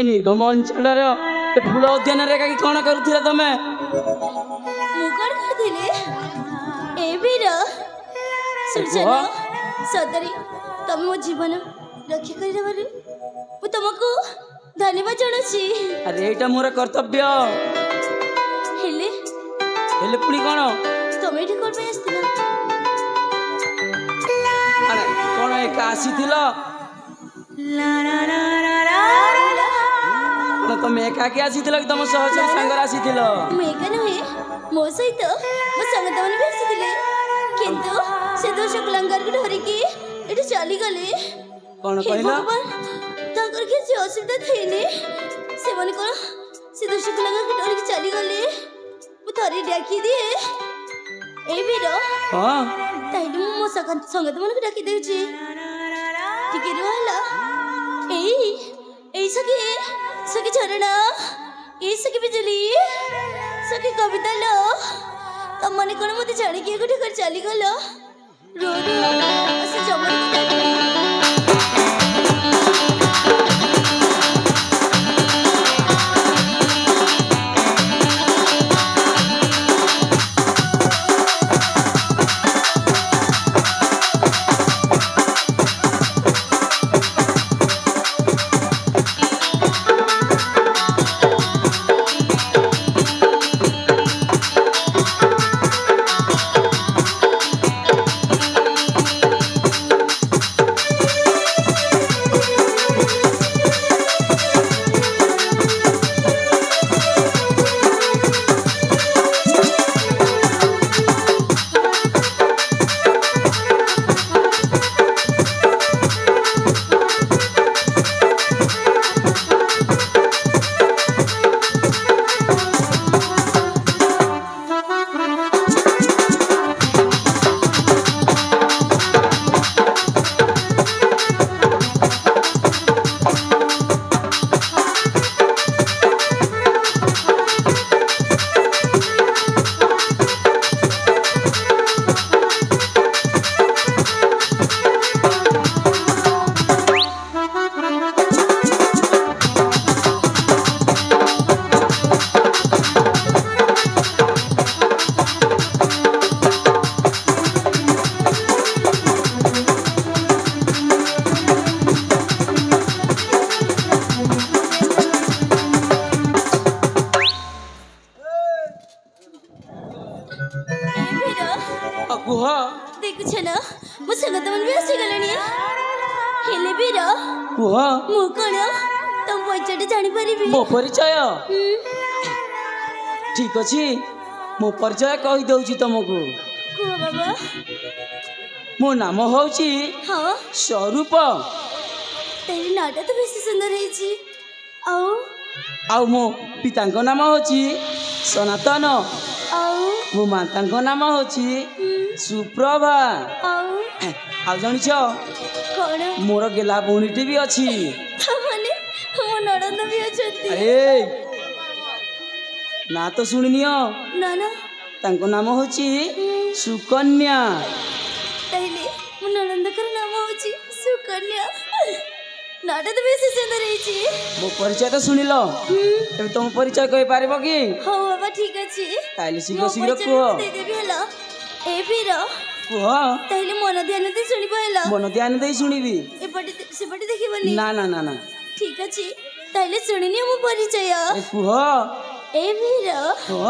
निर्गम अंचल फूल उद्यान कौन करुथिला तमे मु कौन करथिले ए वीर सुरजना सदरी तुम मो जीवन रक्षा कर तुमको धन्यवाद जनासी। अरे एटा मोर कर्तव्य हेले हेले पुणी कौन तुम ये कौन पे आस्थिला अरे कौन एक आसीथिलो तुम एकाकी आसीथिलो कि तुम सहचरी संगर आसीथिलो मु एका नहे मो सहित मो संगत माने भी आसीथिले किंतु से दो शुक्लांगर को धरि की एठी चली गले कौन कहला ताकर के से असुविधा थेने से मन को से दो शुक्लांगर को धरि की चली गले मु थरी डाकी दिए ए वीर हां ताइले मो संगत मन को डाकी देउची टिके रहला ए सखी झरणा ए सखी बिजली सखी कविता लो तम मन कोन मते जाने के गोटे कर चली गलो रो रो असे जमन को परिचय ठीक अच्छे मो परिचय कही दउची तुमको बाबा मो नाम होची हाँ स्वरूप तेरी नाटा तो बेसी सुंदर है जी आओ मो पिता नाम होची सनातन मो माता नाम होची सुप्रभा आओ जानिछ कौन मोर गेला भौणीटी भी अच्छी नड़ंद भी अछंती ए ना तो सुनिनियो ना ना तांको नाम होची सुकन्या तैले मो नड़ंद कर नाम होची सुकन्या नाटा तो बेसी सुंदर रही मो परिचय तो सुनिलो तबे तुम परिचय कहि पारिबो कि हां बाबा ठीक अछि ताइले शीघ्र शीघ्र को दे देबी हला ए वीर को ताइले मन ध्यान दे सुनि पाइला मन ध्यान दे सुनिबी ए पटी से पटी देखिबनी ना ना ना ना ठीक अछि ताइले सुनिनी मो परिचय कुह ए वीर कुह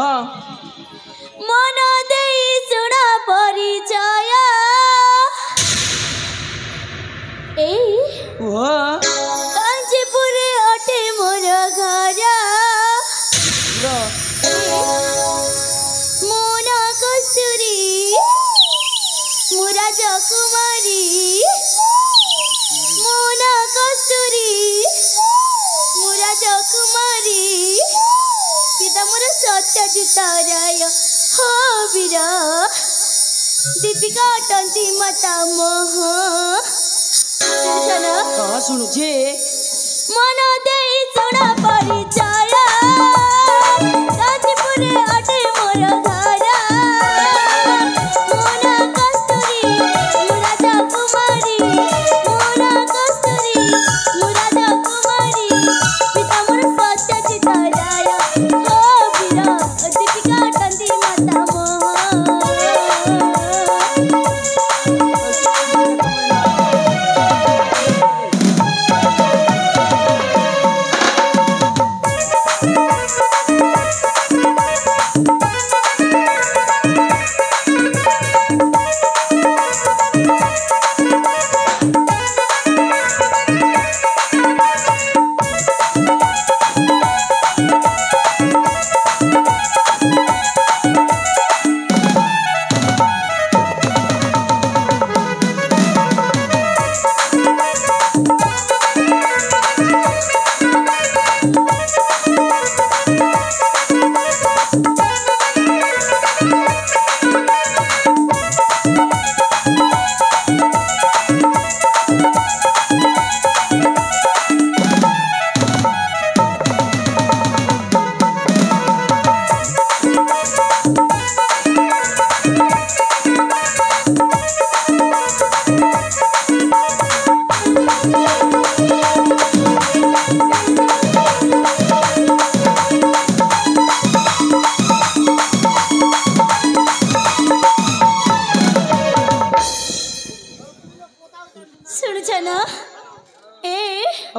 मन देई सुना परिचय ए कुह कांचीपुर अटे मोर घर मोना कस्तूरी मुरा जकुमारी मोना कस्तूरी मुरा जकुमारी पिता मोर सत्यजित राय हो वीर दीपिका अटंती माता मोह सुन हाँ शुणुची मन दे सुन परिचय गाजीपुर अटे मोर घर मोना कस्तूरी मुरादा कुमारी मोना कस्तूरी मुरादा कुमारी पिता मोर सत्यजित राय हो वीर दीपिका अटंती माता मोह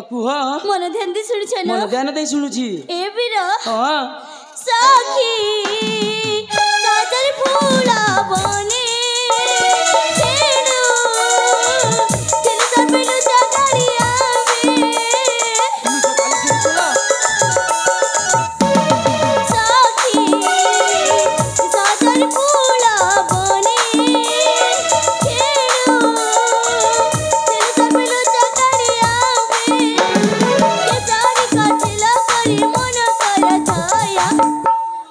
कुह मन ध्यान दे सुन छन मन ध्यान दे सुनुची ए वीर हाँ सखी सादर फूला बने छेड़ू दिल सपेलु जगड़िया में सखी सादर फूला बने छेड़ू दिल सपेलु जगड़िया में ये सारी काछला करी मन कर छाया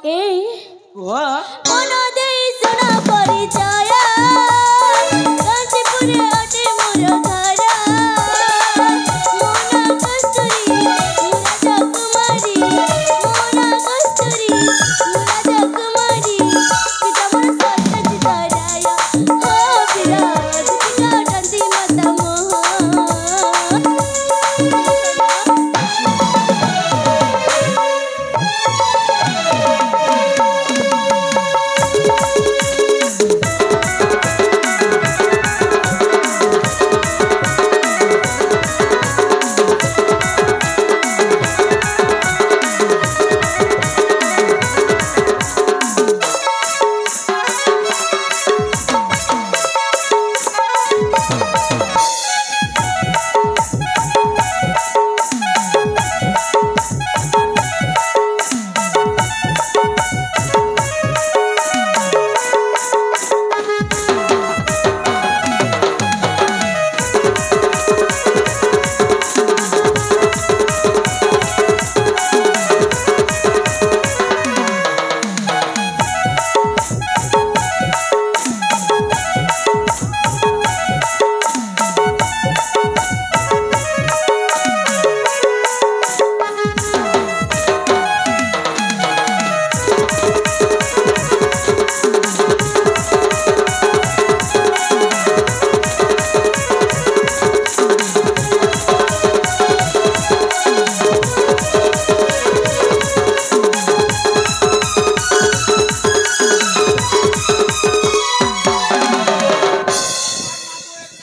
ए कुह मन दे सुना परिचय गाजीपुर अटे मोर घर मोना कस्तूरी मुरादा कुमारी मोना कस्तूरी मुरादा कुमारी पिता मोर सत्यजित राय हो वीर दीपिका अटंती माता मोह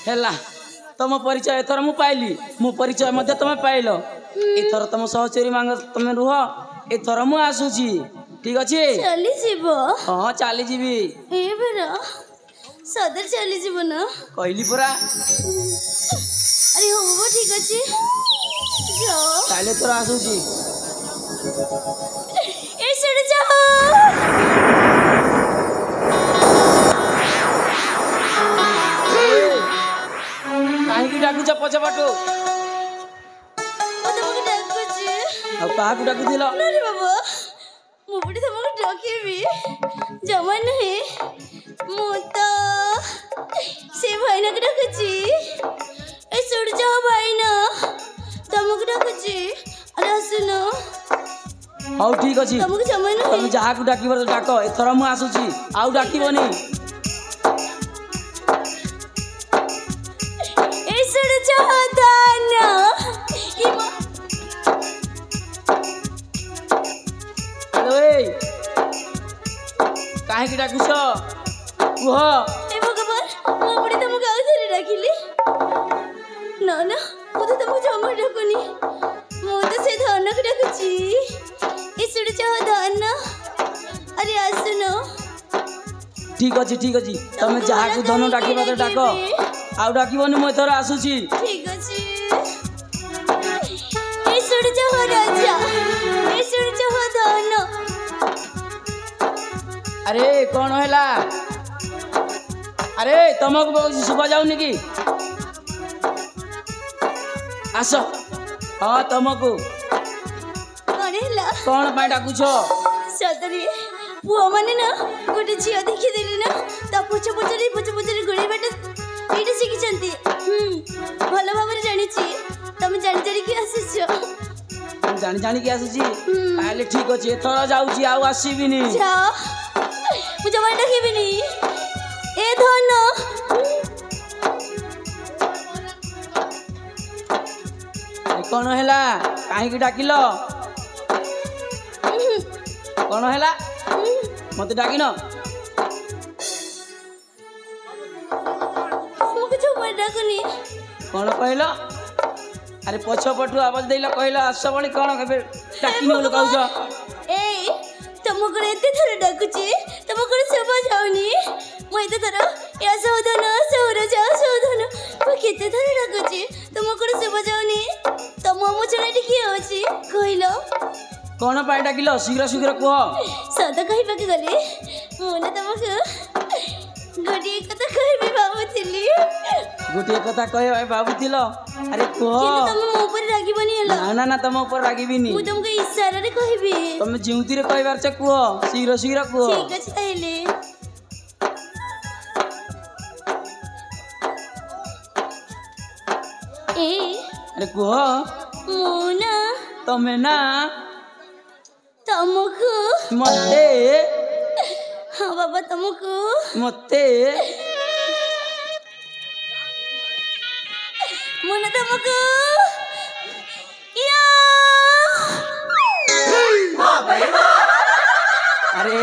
ହେଲା ତମ ପରିଚୟ ଏଥର ମୁଁ ପାଇଲି ମୋ ପରିଚୟ ମଧ୍ୟ ତମେ ପାଇଲ ଏଥର ତମ ସହଚରୀ ମାଙ୍ଗ ତମେ ରୁହ ଏଥର ମୁଁ ଆସୁଛି ଠିକ ଅଛି चली जीव ହଁ ଚାଲିଯିବି ए वीर सदर चली जीव ना କହିଲି ପରା अरे हो वो ठीक अच्छी जाओ ତାହେଲେ ଏଥର ଆସୁଛି ए सुन जाओ କାହିଁକି ଡାକୁଛ ପଛ ପଟୁ ओ तुमको डाकुची ଆଉ କାହାକୁ ଡାକୁଥିଲ अरे बाबा ମୁଁ ବି ତମକୁ ଡକେଇବି ଜମା ନୁହେଁ ମୁଁ ତ ହଉ ଠିକ ଅଛି ତମକୁ ସମୟ ତମେ ନାହିଁ। ଯାହାକୁ ଡାକିବ ଡାକ ଏଥର ମୁଁ ଆସୁଛି ଆଉ ଡାକିବନି ଏ ଶୁଣୁଛ ଦାନ ଏଇ କାହିଁକି ଡାକୁଛ କୁହ ଏ ଭଗବାନ ମୁଁ ପୁଣି ତମକୁ ଆଉ ଥରେ ଡାକିଲି ନା ନା ମୁଁ ତ ତମକୁ ଜମା ଡାକୁନି ମୁଁ ତ ସେ ଧନକୁ ଡାକୁଛି ଏ ଶୁଣୁଛ ଧନ ଆରେ ଆସୁନ ଠିକ ଅଛି ତମେ ଯାହାକୁ ଧନ ଡାକିବ ତ ଡାକ ଆଉ ଡାକିବନି ମୁଁ ଏଥର ଆସୁଛି ଠିକ ଅଛି ଏ ଶୁଣୁଛ ରାଜା ଏ ଶୁଣୁଛ ଧନ ଆରେ କଣ ହେଲା ଆରେ ତମକୁ ଶୁଭା ଯାଉନି କି ଆସ ହଁ ତମକୁ କଣ ହେଲା କଣ ପାଇଁ ଡାକୁଛ ସତରେ ପୁଅ ମାନେ ନା ଗୋଟେ ଝିଅ ଦେଖିଦେଲି ନା ତା ପଛ ପଛରେ ଗୋଳେଇବାଟା ଏଇଟା ଶିଖିଛନ୍ତି ଭଲ ଭାବରେ ଜାଣିଛି ତମେ ଜାଣିକି ଆସିଛ ଜାଣିକି ଆସୁଛି ତାହେଲେ ଠିକ ଅଛି ଏଥର ଯାଉଛି ଆଉ ଆସିବିନି ମୁଁ ଜମା ଡାକିବିନି ଏ ଧନ କଣ ହେଲା କାହିଁକି ଡାକିଲ କଣ ହେଲା ମତେ ଡାକିନ ତମକୁ ଜମା ଡାକୁନି କଣ କହିଲ ଆରେ ପଛ ପଟୁ ଆବାଜ ଦେଇଲ କହିଲ ଆସ ଭଳି କଣ କେବେ ଡାକିନି ବୋଲି କହୁଛ ଏଇ ତମକୁ ଏତେ ଥର ଡାକୁଛି ତମକୁ ଶୁଭା ଯାଉନି ମୁଁ ଏତେ ଥର ଏ ସୌଧନ ସୌରଜ ସୌଧନ ମୁଁ କେତେ ଥର ଡାକୁଛି ତମକୁ ଶୁଭା ଯାଉନି ତମ ମୁଚଣାଟି କିଏ ଅଛି କହିଲ କଣ ପାଇଁ ଡାକିଲ ଶୀଘ୍ର କୁହ ସତ କହିବାକୁ ଗଲେ ମୁଁ ନା ତମକୁ ଗୋଟିଏ କଥା କହିବି ଭାବୁଥିଲି ଗୋଟିଏ କଥା କହିବା ଭାବୁଥିଲ ଆରେ କୁହ କିନ୍ତୁ ତମେ ମୋ ଉପରେ ରାଗିବନି ହେଲା ନା ତମ ଉପରେ ରାଗିବିନି ମୁଁ ତମକୁ ଇଶାରାରେ କହିବି ତମେ ଯେଉଁଥିରେ କହିବାର କୁହ ଶୀଘ୍ର କୁହ ଠିକ ଅଛି ତାହେଲେ ଆରେ କୁହ ମୁଁ ନା ତମେ ନା ତମକୁ ମତେ ହଁ ବାବା ତମକୁ ମତେ ମୁଁ ନା ତମକୁ ଆରେ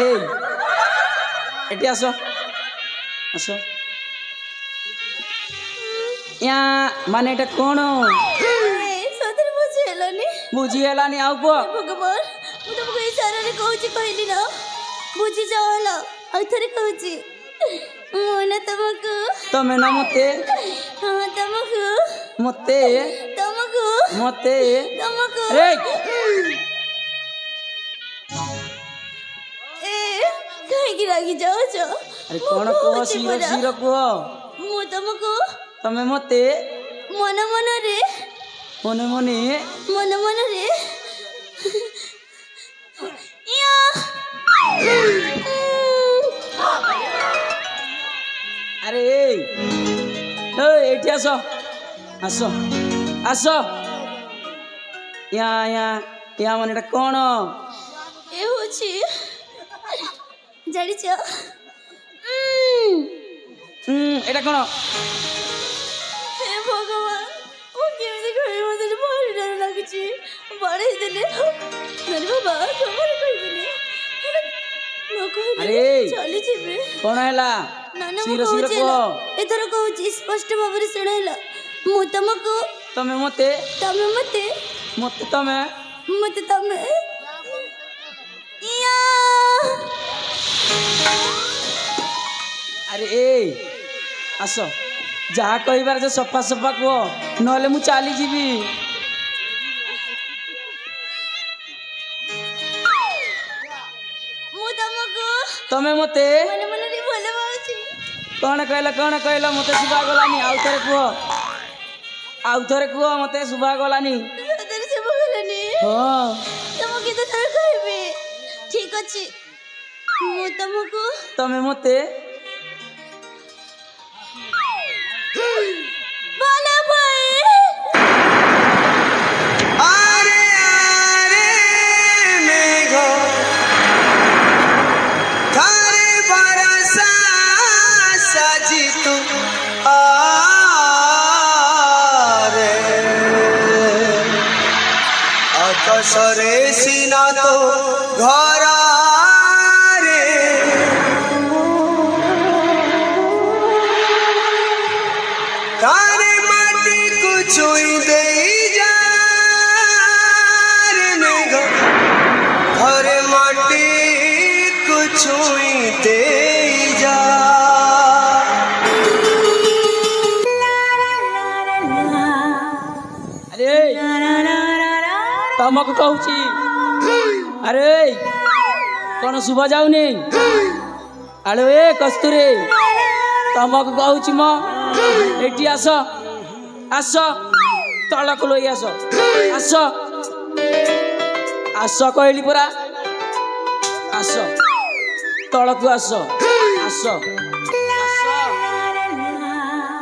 ଏଠି ଆସ ମାନେ ଏଟା କଣ ସତରେ ବୁଝି ହେଲାନି ଆଉ କୁହ ଭଗବାନ ମୁଁ ତମକୁ ଇଶାରାରେ କହିଲି ନା ବୁଝି ଯାଅ ହେଲା ଆଉ ଥରେ କହୁଛି ମୁଁ ନା ତମକୁ ତମେ ନା ମତେ ହଁ ତମକୁ ମତେ କାହିଁକି ରାଗି ଯାଉଛ ଆରେ କଣ କୁହ ଶୀଘ୍ର କୁହ ମୁଁ ତମକୁ ତମେ ମତେ ମନ ମନରେ ଆରେ ଏଇଠି ଆସ ମାନେ ଏଟା କଣ ଏ ହଉଛି ଜାଣିଛ ଏଟା କଣ ହେ ଭଗବାନ ମୁଁ କେମିତି କହିବି ମତେ ଭାରି ଡର ଲାଗୁଛି ବାଡ଼େଇ ଦେଲେ ବାବା ତମର କହିବିନି ଆରେ ଚାଲିଯିବେ କଣ ହେଲା ଶୀଘ୍ର କୁହ ଏଥର କହୁଛି ସ୍ପଷ୍ଟ ଭାବରେ ଶୁଣ ହେଲା ମୁଁ ତମକୁ ତମେ ମତେ ତମେ ଆରେ ଆସ ଯାହା କହିବାର ଯେ ସଫା କୁହ ନହେଲେ ମୁଁ ଚାଲିଯିବି ତମେ ମତେ କଣ କହିଲ ମତେ ଶୁଭା ଗଲାନି ଆଉ ଥରେ କୁହ ମତେ ଶୁଭା ଗଲାନି ହଁ ଠିକ ଅଛି ମୁଁ ତମକୁ ତମେ ମତେ ଆକାଶରେ ସିନା ତ ଘର तारे माटी को छुई दे जा रे मेघा तारे माटी को छुई दे जा अरे तमक कहूची अरे कौन शुभ जाऊनी अरे ए कस्तूरी तमक कहूची म एटी आस आस तलक लई आस आस आस कहली परा आस तलक आस आस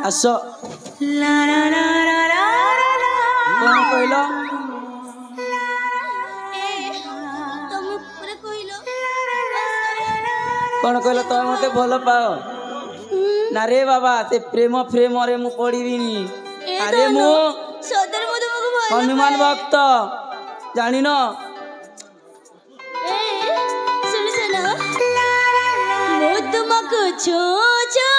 आस कौन कहल कौन कहल तुम मत भल पाओ ना रे बाबा ते प्रेम फ्रेम रे मु पड़ीबिनी अरे मु सदर मु तुमको भल हनुमान भक्त जानी न सुन सुन मु तुमको छो छो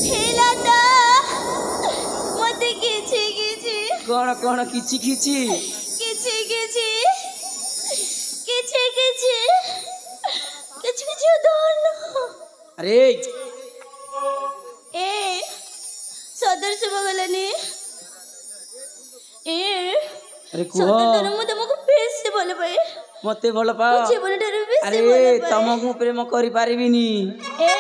हेलाता मते किछि किछि कौन कौन किछि किछि किछि किछि किछि किछि किछि किछि दोन अरे ए सदर से बगलनी ए अरे कुह सदर मु तुमको बेस से भल पाए मते भल पाओ जीवन ठाରୁ बेस अरे तमक मु प्रेम करि पारिबिनी ए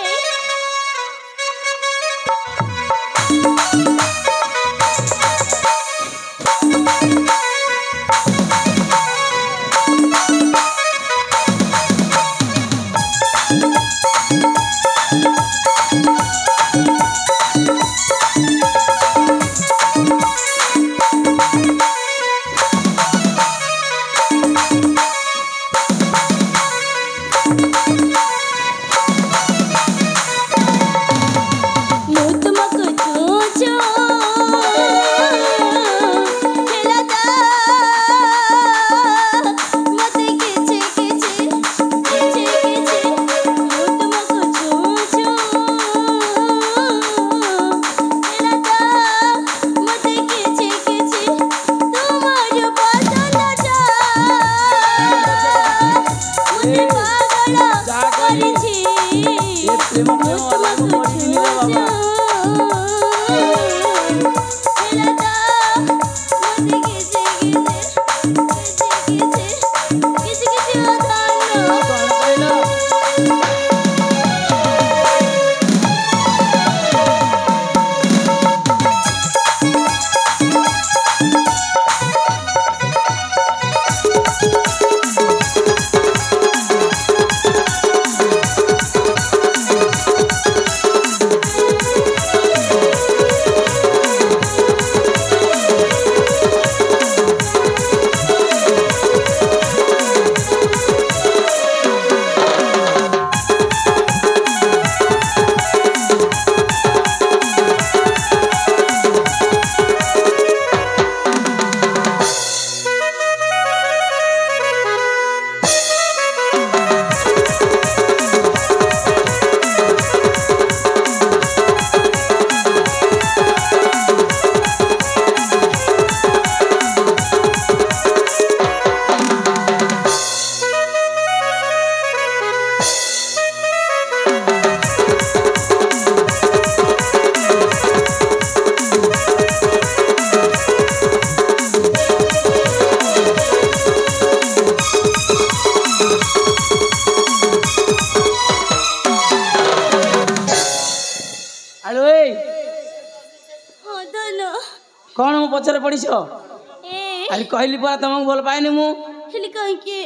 कौन मु पचर पड़ीस अरे कहली परा तुमको भल पाएनि मु हेली कहीं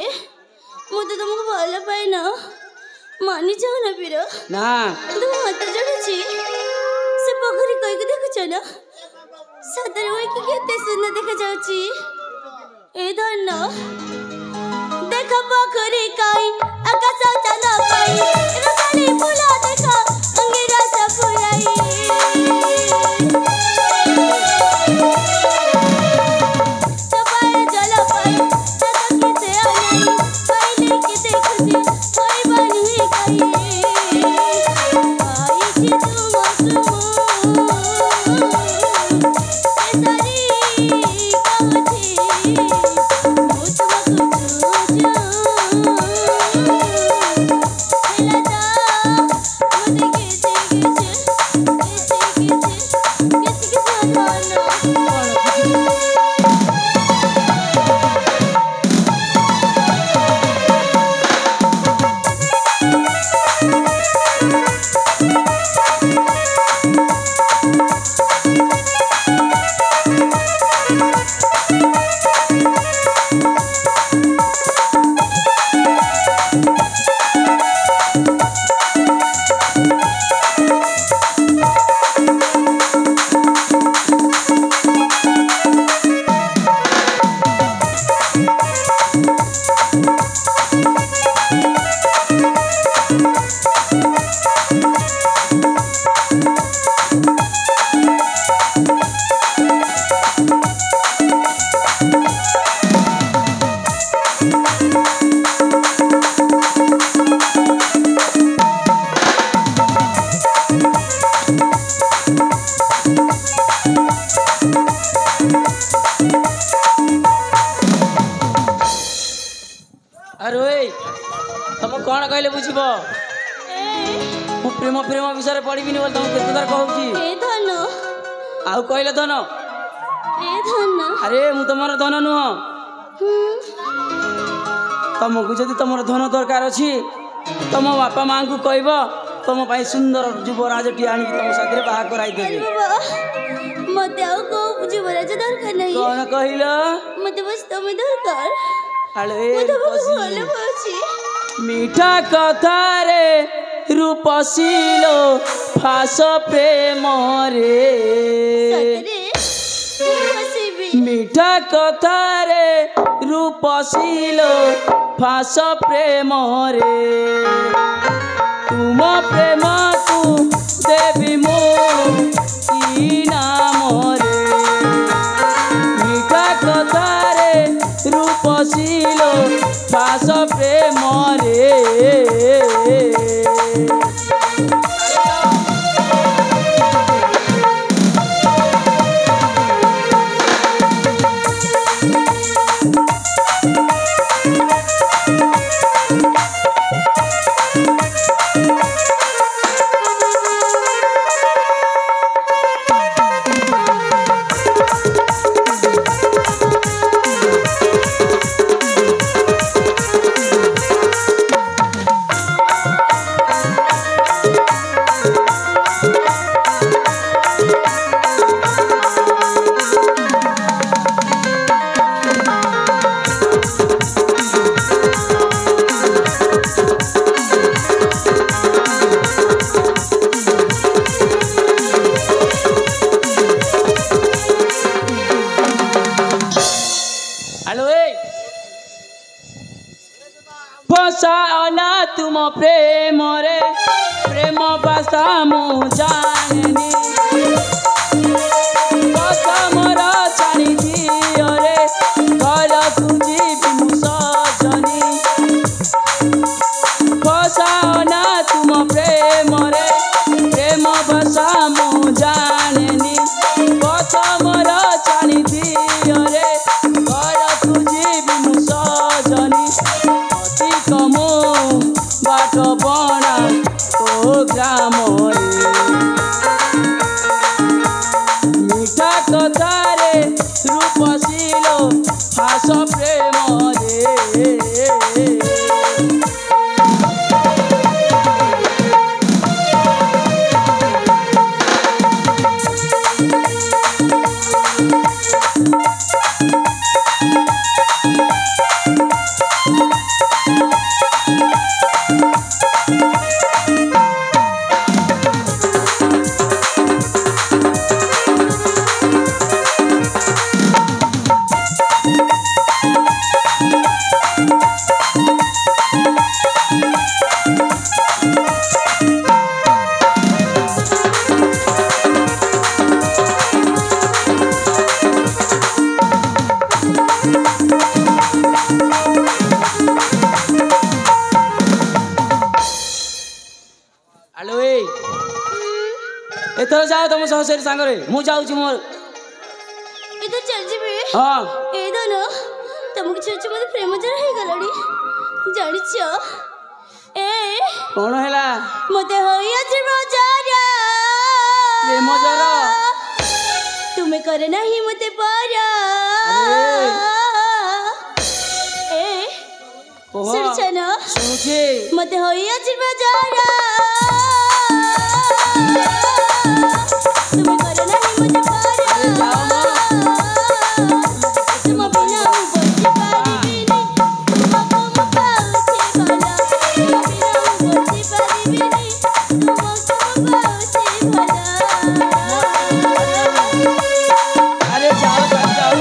मु तो तुमको भल पाए ना मानी जाओ ना फिर ना तुम हाथ जोड़ुची से पोखरी कहीं देखुच ना सदर हुई कि केते सुंदर देखा जाउची ए धन देखा पोखरी कहीं आकाश चांद कहीं रसाली फूला देखा अंगीरा सब फुलाई तुम कौन कहले बुझब मु प्रेम प्रेम विषय पढ़िबिनी बोल तुम केते थर कहूची ए धन आउ कहले धन ए धन अरे मु तुमर धन नुह तुमको जदि तुमर धन दरकार अछि तुम बापा माँ को कहब तुम पाई सुंदर युवराजटी आनी तुम साथी बाहा कराई देबे बाबा मते आउ को युवराज दरकार नहीं कौन कहल मते बस तुम दरकार अरे मते बहुत भलो होची मीठा कथा रे रूपशीलो फास प्रेम रे सतरे हसीबी मीठा कथा रे रूपशीलो फास प्रेम रे तुम प्रेम को देवी मो की नाम रे मीठा कथा रे रूपशीलो फास प्रेम रे फसाना तुम प्रेम रे प्रेम भाषा मु जानी कसमर छाणी दियो रे घर जीवी मु सजनी फसाना तुम प्रेम रे प्रेम भाषा मु जानी कसमर छाणी दियो रे घर जीवी मु सजनी कमो बाट बणा ओ ग्राम मीठा कथा रे रूपशीलो फास प्रेम रे एथर जाओ तुम सहसरी सांगरे मु जाऊची मोर इधर चल जीबे हां ए धन तुमको छोची मते प्रेम जरा हे गलाडी जानि छ ए कोन हैला मते होइया छी बजारा प्रेम जरा तुमे करे नहीं मते पारा ए सुन छ न सुनछे मते होइया छी बजारा तुमे करे नहीं मते पारा तुम बिना मु बची पारिबी नहीं तुमको मु पाउछे भला तुम बिना मु बची पारिबी नहीं तुमको मु पाउछे भला अरे जाओ जाओ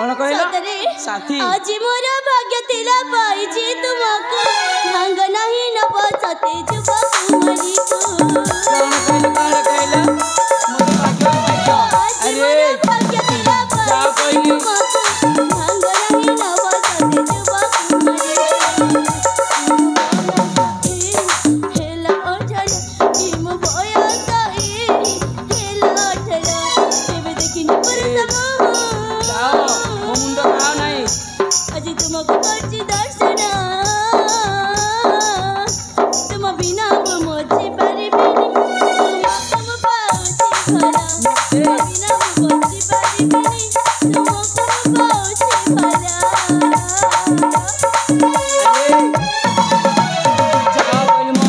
कौन कहला ସତରେ साथी ଆଜି ମୋର ଭାଗ୍ୟ ଥିଲା ପାଇଛି ତୁମକୁ ଭାଙ୍ଗ ନାହିଁ ନବ ସତେ ଯୁବ କୁମାରୀକୁ कौन कहला मोर भाग्य भाग्य ଆଜି ମୋର ଭାଗ୍ୟ ଥିଲା ପାଇଛି ତୁମକୁ ଭାଙ୍ଗ ନାହିଁ ନବ ସତେ ଯୁବ କୁମାରୀକୁ ହେଲା ଅଠର ମୋ ବୟସ ହେଲା ଅଠର ଏବେ ଦେଖିନି ପରସମ जाओ मो मुंड खाओ नहीं ଆଜି ତୁମକୁ କରିଛି ଦର୍ଶନ ତୁମ ବିନା ମୁଁ ମଜି ପାରିବିନି ତୁମକୁ ପାଉଛି ଭଲ ତୁମ ବିନା ମୁଁ ମଜି ପାରିବିନି ତୁମକୁ ପାଉଛି ଭଲ जाओ कहली मो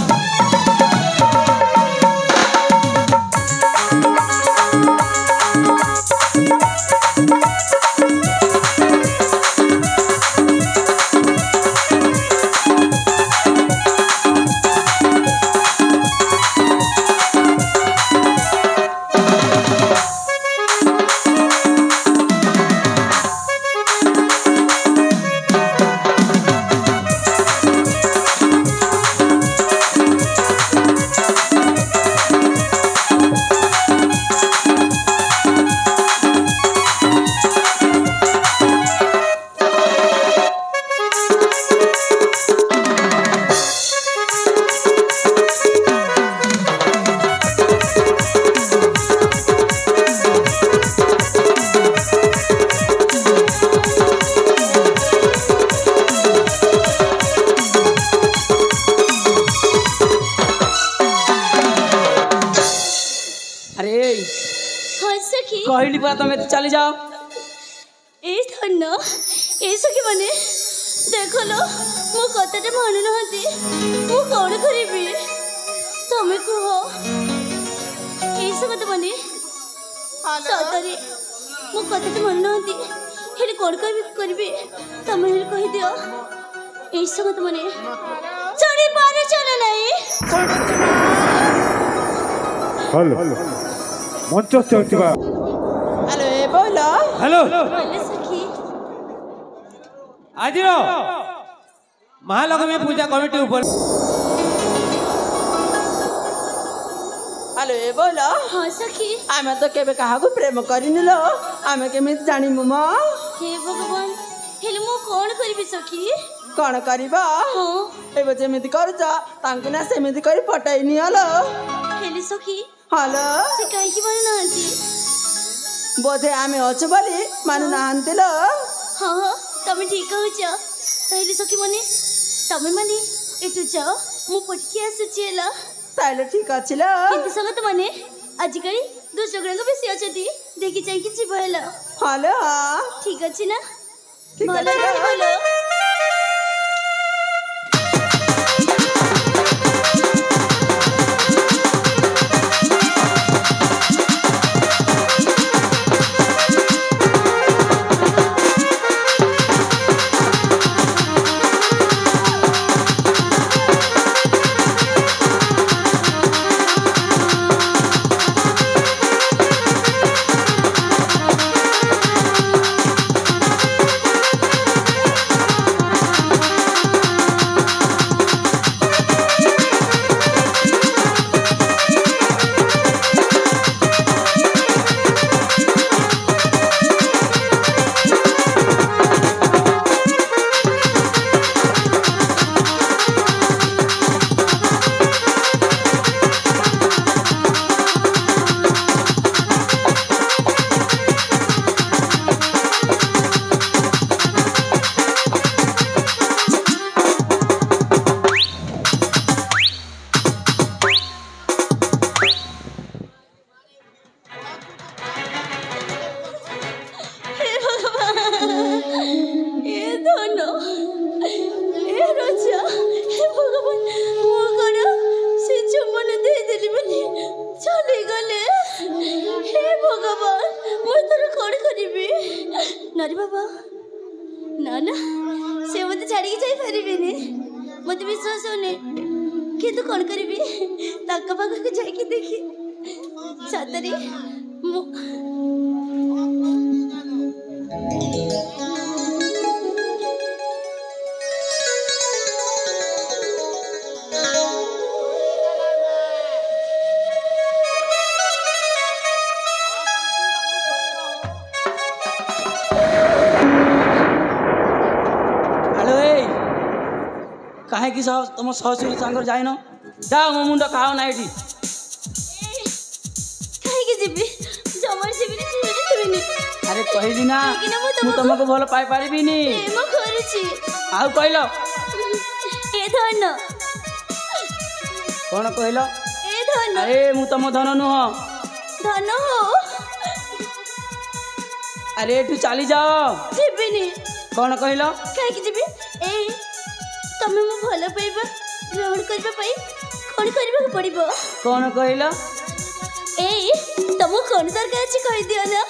अरे ହଁ ସଖୀ कहली पा तुम चली जाओ এই ধন্য এই সখী মানে দেখলো ମୋ କଥାଟା ମାନୁନାହାନ୍ତି ମୁଁ କ'ଣ କରିବି ତମେ କୁହ এই ସଙ୍ଗତ ମାନେ ସତରେ ମୋ କଥାଟା ମାନୁନାହାନ୍ତି ହେଲେ କ'ଣ କରିବି ତମେ ହେଲେ କହିଦିଅ এই ସଙ୍ଗତ ମାନେ ଚଢ଼ି ପାରୁଛ ନା ନାହିଁ हेलो मंच चलतिबा हेलो ए बोलो हेलो ବୋଲେ ସଖୀ आज महालक्ष्मी पूजा कमिटी ऊपर हेलो ए बोलो ହଁ ସଖୀ आमे तो केबे काहाको प्रेम करिनिलो आमे केमिति जानिमु म ହେ ଭଗବାନ ହେଲେ ମୁଁ କ'ଣ କରିବି ସଖୀ कौन करिबा ହଁ एबे जेमिति करूछ तांकु ना सेमिति करी पटाइनी हलो ହେଲେ ସଖୀ हलो ସେ କାହିଁକି ମାନୁନାହାନ୍ତି बोधे आमे अछु बोली मानु नाहंतिलो ହଁ ହଁ ତମେ ଠିକ କହୁଛ ତାହେଲେ ସଖୀ ମାନେ ତମେ ମାନେ ଏଠୁ ଯାଅ ମୁଁ ପଟିକି ଆସୁଛି ହେଲା ताइले ठीक अछिलो କିନ୍ତୁ ସଙ୍ଗତ ମାନେ ଆଜିକାଲି ଦୁଷ୍ଟ ଗୁଡ଼ାକ ବେଶୀ ଅଛନ୍ତି ଦେଖି ଚାହିଁକି ଯିବ ହେଲା हलो ଠିକ ଅଛି ନା ठीक ଭଲ ଅଛି। ନା ଭଲ ନାରୀ ବାବା ନା ନା ସେ ମୋତେ ଛାଡ଼ିକି ଯାଇପାରିବେନି ମୋତେ ବିଶ୍ୱାସ ହଉନି କିନ୍ତୁ କ'ଣ କରିବି ତାଙ୍କ ପାଖକୁ ଯାଇକି ଦେଖି ସତରେ ମୁଁ କାହିଁକି ତମ ଶ୍ୱଶୁର ସାଙ୍ଗରେ ଯାଇନ? ଯାଅ ମୋ ମୁଣ୍ଡ ଖାଅ ନା ଏଠି। କାହିଁକି ଯିବି? ଜମାରେ ଯିବିନି, ଯିବିନି। ଆରେ କହିଲି ନା କାହିଁକିନା ମୁଁ ତମକୁ ଭଲ ପାଇପାରିବିନି। ପ୍ରେମ କରୁଛି। ଆଉ କହିଲ ଏ ଧନ। କଣ କହିଲ? ଏ ଧନ। ଆରେ ମୁଁ ତମ ଧନ ନୁହଁ। ଧନ ହୋ। ଆରେ ଏଠୁ ଚାଲି ଯାଅ। ଯିବିନି। କଣ କହିଲ? କାହିଁକି ଯିବି? ଏଇ ତମେ ମୋ ଭଲ ପାଇବା ଗ୍ରହଣ କରିବା ପାଇଁ କଣ କରିବାକୁ ପଡ଼ିବ? କଣ କହିଲ? ଏଇ ତମକୁ କଣ ଦରକାର ଅଛି କହିଦିଅ ନା।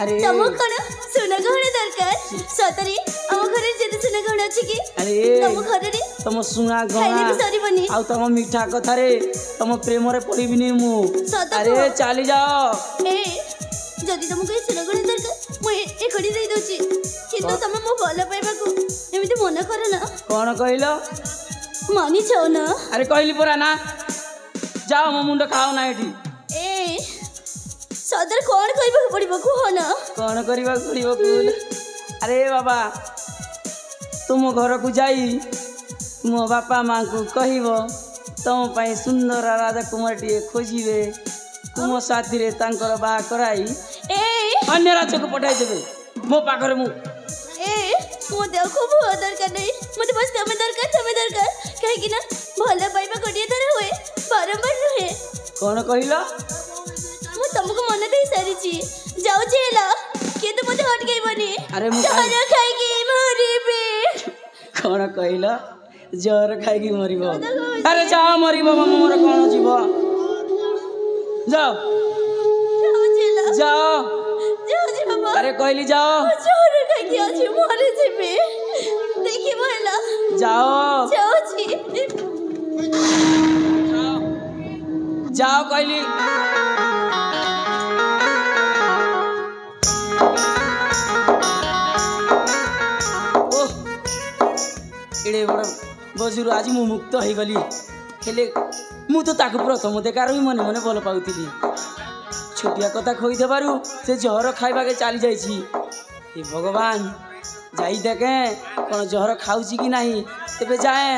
ଆରେ ତମକୁ କଣ ସୁନା ଗହଣା ଦରକାର? ସତରେ ଆମ ଘରେ ଯେତେ ସୁନା ଗହଣା ଅଛି କି? ଆରେ ତମ ଘରରେ ତମ ସୁନା ଖାଇଲେ ବି ଗହଣା ସରିବନି। ଆଉ ତମ ମିଠା କଥାରେ ତମ ପ୍ରେମରେ ପଡ଼ିବିନି ମୁଁ। ସତ ଆରେ କୁହ। ଚାଲି ଯାଅ। ଏ ଯଦି ତମକୁ ଏଇ ସୁନା ଗହଣା ଦରକାର ମୁଁ ଏକଡ଼ି ଦେଇ ଦଉଛି, କିନ୍ତୁ ତମେ ମୋ ଭଲ ପାଇବାକୁ ଏମିତି ମନେ କର ନା। କଣ କହିଲ? ମାନିଛ ନା? ଆରେ କହିଲି ପରା ନା। ଯାଅ ମୋ ମୁଣ୍ଡ ଖାଅ ନା ଏଠି। ଏ ସଦର କଣ କରିବାକୁ ପଡ଼ିବ କୁହ ନା। କଣ କରିବାକୁ ପଡ଼ିବ କୁହ? ଆରେ ବାବା ତୁମ ଘରକୁ ଯାଇ ମୋ ବାପା ମାଙ୍କୁ କହିବ ତମ ପାଇଁ ସୁନ୍ଦର ରାଜକୁମାରଟିଏ ଖୋଜିବେ। ତୁମ ସାଥିରେ ତାଙ୍କର ବାହା କରାଇ ଏ ଅନ୍ୟ ରାଜ୍ୟକୁ ପଠାଇଦେବେ। ମୋ ପାଖରେ ମୁଁ ଏ ମୋ ଦେହ ଖୁବ ଦରକାର ନାହିଁ। ମୋତେ ବସ୍ ତମେ ଦରକାର, ତମେ ଦରକାର। କାହିଁକି ନା ଭଲ ପାଇବା ଗୋଟିଏ ଥର ହୁଏ, ବାରମ୍ବାର ନୁହେଁ। କଣ କହିଲ? ମୁଁ ତମକୁ ମନେ ଦେଇ ସାରିଛି। ଯାଉଛି ହେଲା, କିନ୍ତୁ ମୋତେ ଅଟକେଇବନି। ଆରେ ମୁଁ ଜହର ଖାଇକି ମରିବି। କଣ କହିଲ? ଜହର ଖାଇକି ମରିବ? ଆରେ ଯାଅ ମରିବ, ମୋର କଣ ଯିବ। ଯାଅ ଯାଉଛି ହେଲା, ଯାଅ। ଯାଉଛି ବାବା। ଆରେ କହିଲି ଯାଅ। ଜହର ଖାଇକି ଆଜି ମରିଯିବି। ଦେଖିବ ହେଲା, ଯାଅ ଯାଉଛି। ଯାଅ କହିଲି। ଓହ ଏଡ଼େ ବଡ଼ ବଜୁରୁ ଆଜି ମୁଁ ମୁକ୍ତ ହେଇଗଲି। ହେଲେ ମୁଁ ତ ତାକୁ ପ୍ରଥମ ଦେଖାରୁ ହିଁ ମନେ ମନେ ଭଲ ପାଉଥିଲି। ଛୋଟିଆ କଥା କହିଦେବାରୁ ସେ ଜହର ଖାଇବାକେ ଚାଲି ଯାଇଛି। ହେ ଭଗବାନ, ଯାଇ ଦେଖେ କ'ଣ ଜହର ଖାଉଛି କି ନାହିଁ। ତେବେ ଯାଏ।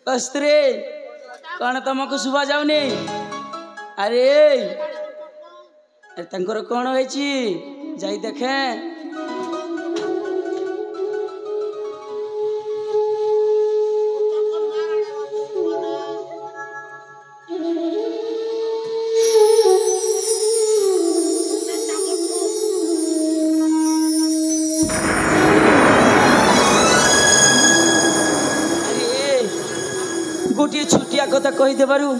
कस्तूरी कौन तुमको शुभा जाऊनी? अरे तंकर कौन होइछि जाई देखे। कहीदेबारू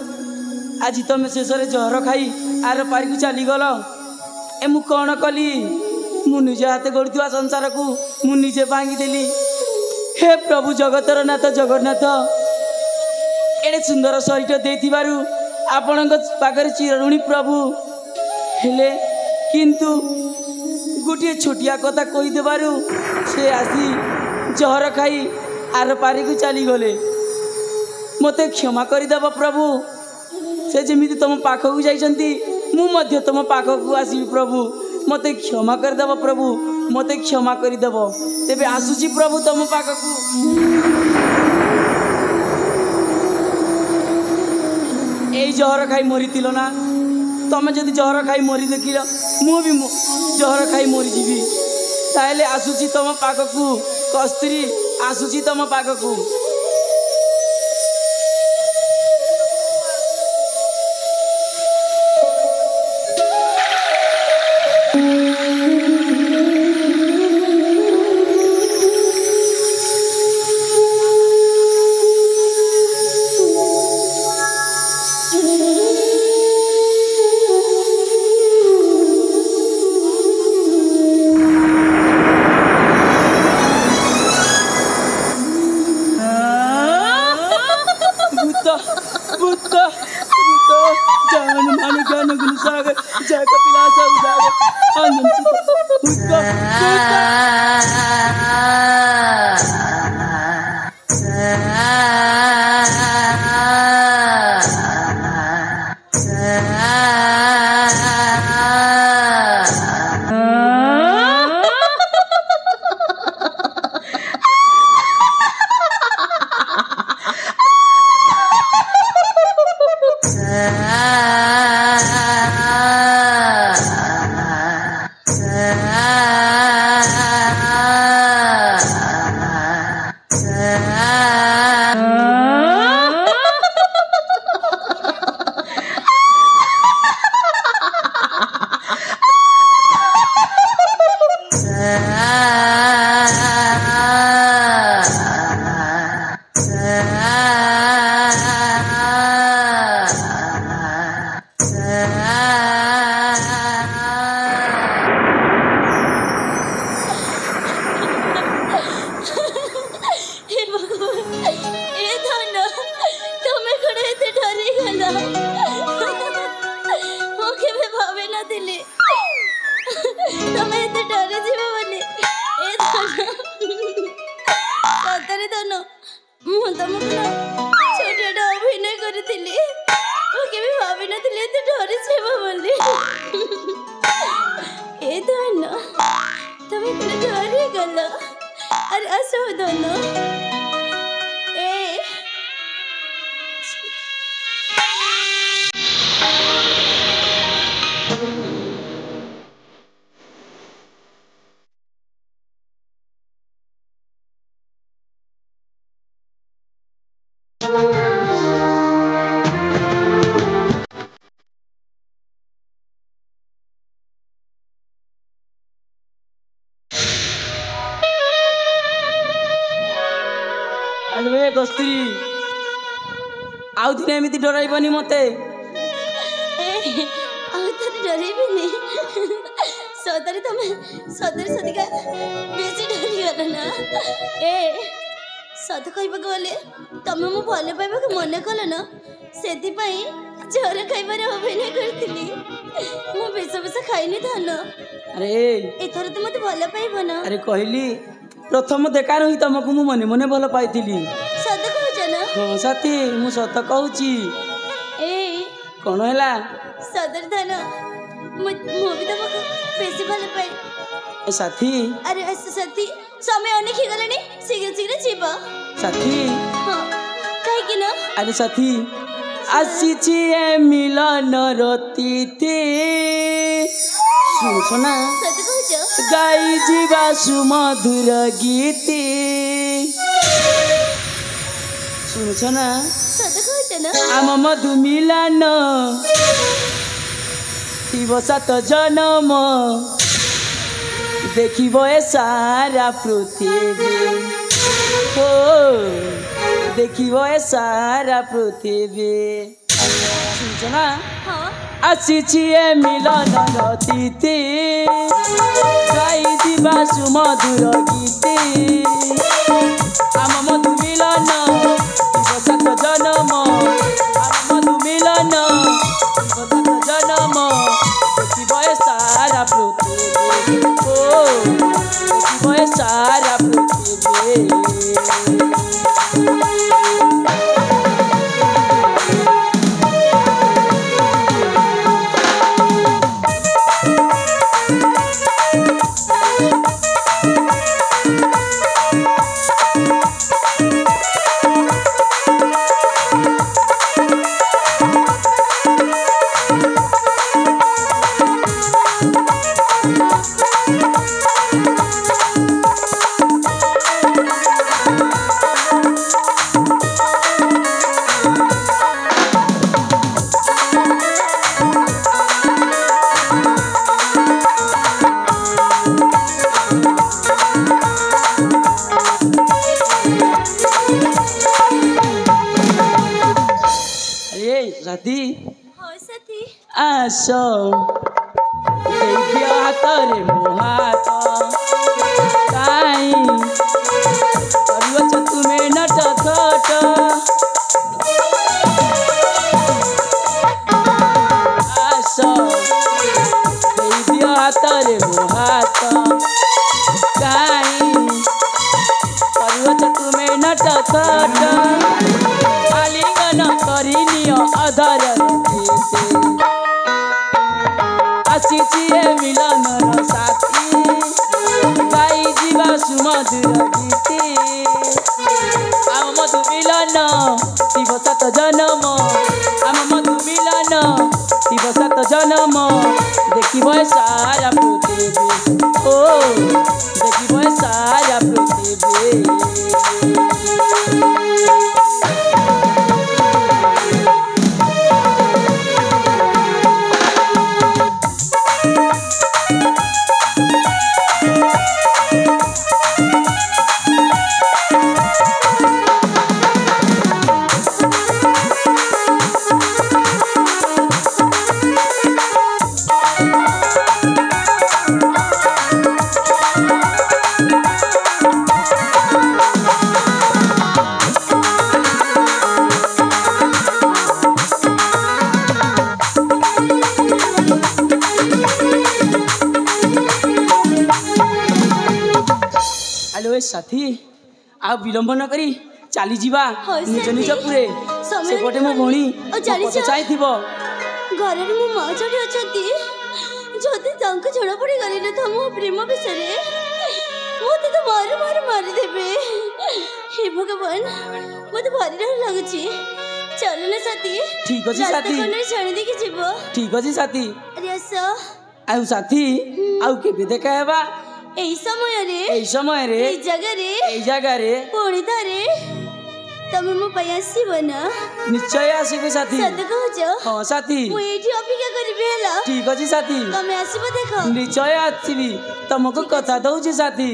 आज तुम शेष जहर खाई आर पारी को चलीगल ए मु कौन कली मु निजे हाथ गढ़ुवा संसार को मु निजे भांगीदेली। हे प्रभु जगतर नाथ जगन्नाथ एडे सुंदर शरीर देथिबारु आपण पाखरे चिरऋणी प्रभु हेले किंतु गोटे छोटिया कथा कहीदेबारु से आसी जहर खाई आर पारी को चलीगले मते क्षमा करदेव प्रभु से जमी तुम पाखक जाइछंती मु मध्य तुम पाखक आसबि प्रभु मते क्षमा करदेव प्रभु मते क्षमा करदेव तेबे आसुची प्रभु तुम पाखक ए जहर खाई मरी ना तुम जदि जहर खाई मरी देखिल मु भी जहर खाई मरी जीवी ताहले आसुची तुम पाखक कस्त्री आसुची तुम पाखक कस्त्री आउ दिन एमती डरबनी मते डरबनी सदरे तुम सदरे सदिका बेसी डरीगल ना ए सत कहवा गले तुम मो भल पाइबा मन कल ना से जहर खाइबार अभिनय करती मो बेस बेस खाइनी धान अरे एथर तो मत भल पाइब ना अरे कहली प्रथम देखा रही तुमको मु मने मने भल पाई सत कहछ ना हाँ साथी मु सत कहूची ए कौन है सदर धन मु भी तुमको बेसी भल पाए साथी अरे साथी समय अनेक ही गलानी शीघ्र शीघ्र जीवा साथी हाँ कहीं कि ना अरे साथी आसीची ए मिलन रतीते सुना सत कहछ गाई जीवा सुमधुर गीते सुना सत कहछ ना आम मधु मिलन थिब सात जनम देखिब ए सारा पृथ्वी हो ଦେଖିବ ଏ ସାରା ପୃଥିବୀ ଶୁଣୁଛ ନା ଆସିଛି ଏ ମିଳନର ତିଥି ଗାଇଯିବା ସୁମଧୁର ଗୀତି ଆମ ମଧୁ ମିଳନ ଶିବ ସାତ ଜନମ ଆମ ମଧୁ ମିଳନ ଶିବ ସାତ ଜନମ ଦେଖିବ ଏ ସାରା ପୃଥିବୀ ଓ ଦେଖିବ ଏ ସାରା ପୃଥିବୀ साथी साथी आस देखिए हाथरे मो हाथ काई करुछ तुम्हें नट खट आस देखिए हाथरे मो हाथ काई करुछ तुम्हें नट खट आलिंगन करिनियो अधर आसीची ए मिलनर साथी गाई जीवा सुमधुर गीति आम मधु मिलन शिव सात जन्म आम मधु मिलन शिव सात जन्म देखिब सारा पृथिवी ओ देखिब सारा पृथिवी साथी आ विलंब न करी चली जीवा निज निज पुरे सेपटे मो भणी चाहिए घर में मो माँ जोड़ी अछंती जदि तांको जड़ा पड़ी गली न था मो प्रेम विषय मते तो मारी देबे हे भगवान मते भारी डर लागुची चल ना साथी ठीक अछि साथी कोने छाणी दे के जीवो ठीक अछि साथी अरे आसा आउ साथी आउ केबे देखा हेबा এই সময় রে এই জায়গা রে পুଣି ଥରେ ତମେ ମୋ ପାଇଁ ଆସିବ ନା ନିଶ୍ଚୟ ଆସିବି ସାଥୀ ସତ କହୁଛ ହଁ ସାଥୀ ମୁଁ ଏଇଠି ଅପେକ୍ଷା କରିବି ହେଲା ଠିକ ଅଛି ସାଥୀ ତମେ ଆସିବ ଦେଖ ନିଶ୍ଚୟ ଆସିବି ତମକୁ କଥା ଦଉଛି ସାଥୀ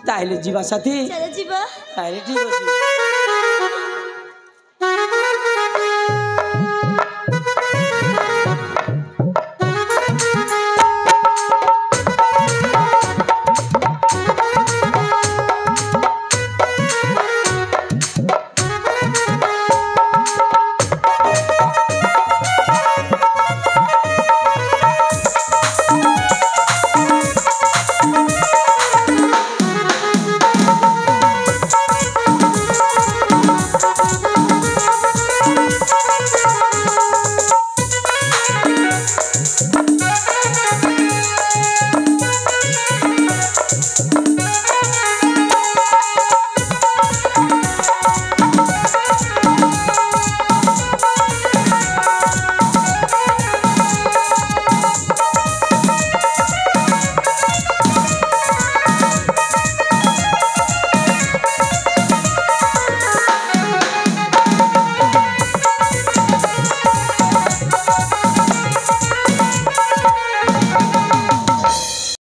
ତାହେଲେ ଯିବା ସାଥୀ ଚାଲ ଯିବା ତାହେଲେ ଠିକ ଅଛି